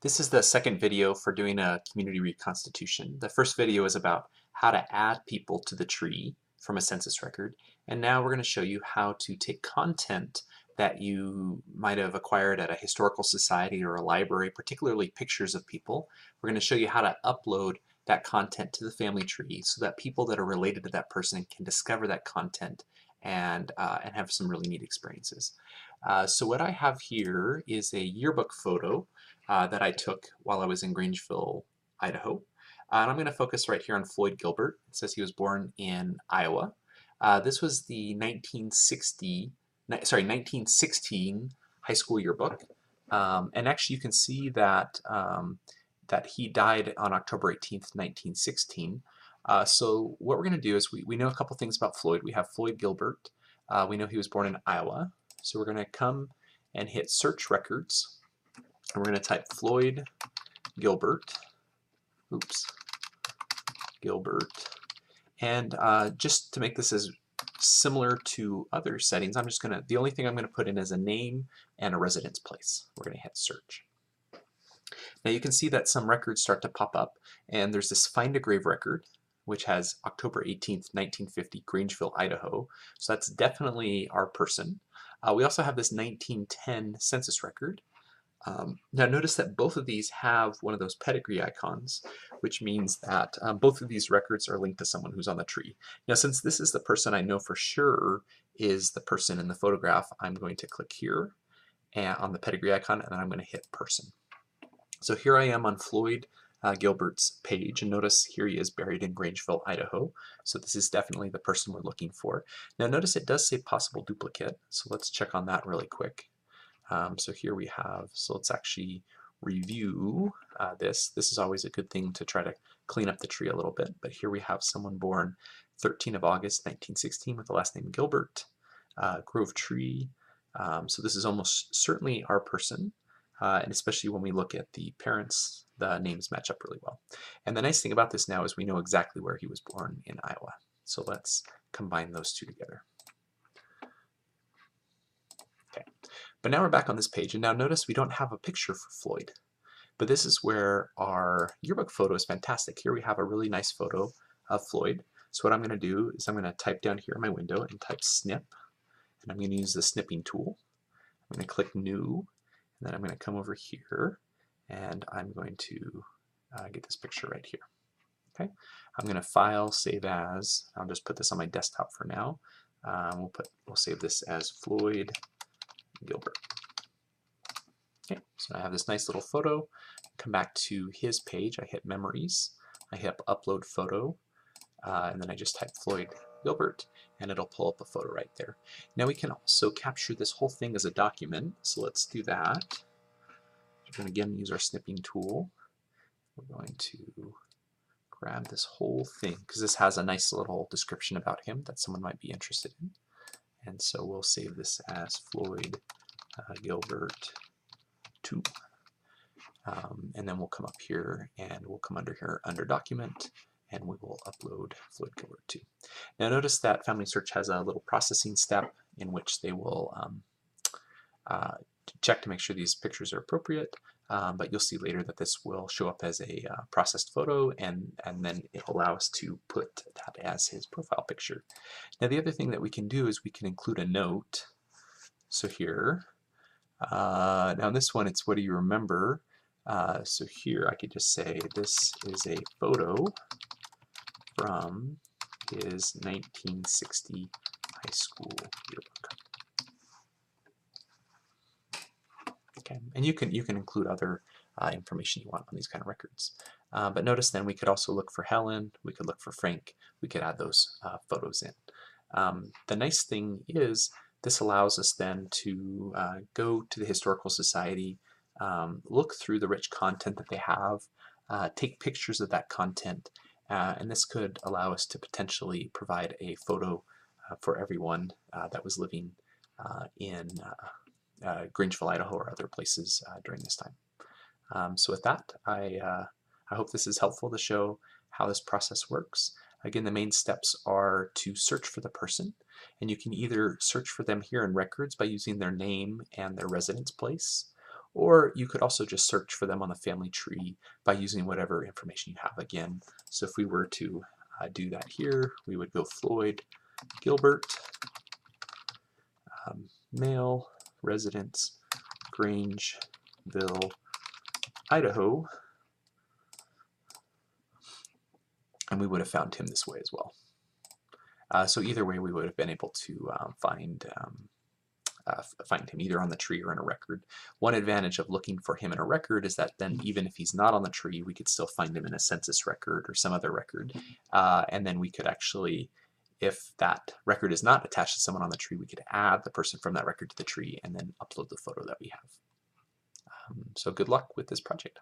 This is the second video for doing a community reconstitution. The first video is about how to add people to the tree from a census record, and now we're going to show you how to take content that you might have acquired at a historical society or a library, particularly pictures of people. We're going to show you how to upload that content to the family tree so that people that are related to that person can discover that content and have some really neat experiences. So what I have here is a yearbook photo that I took while I was in Grangeville, Idaho. And I'm going to focus right here on Floyd Gilbert. It says he was born in Iowa. This was the 1916 high school yearbook. And actually you can see that, that he died on October 18th, 1916. So what we're going to do is we know a couple things about Floyd. We have Floyd Gilbert. We know he was born in Iowa. So we're going to come and hit search records. And we're going to type Floyd Gilbert. Gilbert. And just to make this as similar to other settings, the only thing I'm going to put in is a name and a residence place. We're going to hit search. Now you can see that some records start to pop up, and there's this Find a Grave record, which has October 18th, 1950, Grangeville, Idaho. So that's definitely our person. We also have this 1910 census record. Now notice that both of these have one of those pedigree icons, which means that both of these records are linked to someone who's on the tree. Now since this is the person I know for sure is the person in the photograph, I'm going to click here and on the pedigree icon, and then I'm going to hit person. So here I am on Floyd Gilbert's page, and notice here he is buried in Grangeville, Idaho. So this is definitely the person we're looking for. Now notice it does say possible duplicate, so let's check on that really quick. So here we have, so let's actually review this. This is always a good thing to try to clean up the tree a little bit, but here we have someone born 13 of August 1916 with the last name Gilbert, Grove Tree. So this is almost certainly our person, and especially when we look at the parents, the names match up really well. And the nice thing about this now is we know exactly where he was born in Iowa. So let's combine those two together. Okay. But now we're back on this page, and now notice we don't have a picture for Floyd. But this is where our yearbook photo is fantastic. Here we have a really nice photo of Floyd. So what I'm going to do is I'm going to type down here in my window and type snip, and I'm going to use the snipping tool. I'm going to click new, and then I'm going to come over here, and I'm going to get this picture right here. Okay, I'm going to file, save as. I'll just put this on my desktop for now. We'll save this as Floyd Gilbert. Okay, so I have this nice little photo. Come back to his page. I hit memories. I hit upload photo, and then I just type Floyd Gilbert, and it'll pull up a photo right there. Now we can also capture this whole thing as a document. So let's do that. We're going to again use our snipping tool. We're going to grab this whole thing because this has a nice little description about him that someone might be interested in. And so we'll save this as Floyd Gilbert 2. And then we'll come up here and we'll come under here under document, and we will upload Floyd Gilbert 2. Now notice that Family Search has a little processing step in which they will check to make sure these pictures are appropriate, but you'll see later that this will show up as a processed photo, and then it'll allow us to put that as his profile picture. Now the other thing that we can do is we can include a note. So here, now in this one it's what do you remember? So here I could just say this is a photo from his 1960 high school yearbook. Okay, and you can include other information you want on these kind of records. But notice then we could also look for Helen, we could look for Frank, we could add those photos in. The nice thing is this allows us then to go to the Historical Society, look through the rich content that they have, take pictures of that content, and this could allow us to potentially provide a photo for everyone that was living in Grangeville, Idaho, or other places during this time. So with that, I hope this is helpful to show how this process works. Again, the main steps are to search for the person, and you can either search for them here in records by using their name and their residence place, Or you could also just search for them on the family tree by using whatever information you have again. So if we were to do that here, we would go Floyd Gilbert, male, residence, Grangeville, Idaho, and we would have found him this way as well. So either way, we would have been able to find him either on the tree or in a record. One advantage of looking for him in a record is that then even if he's not on the tree, we could still find him in a census record or some other record. And then we could actually, if that record is not attached to someone on the tree, we could add the person from that record to the tree and then upload the photo that we have. So good luck with this project.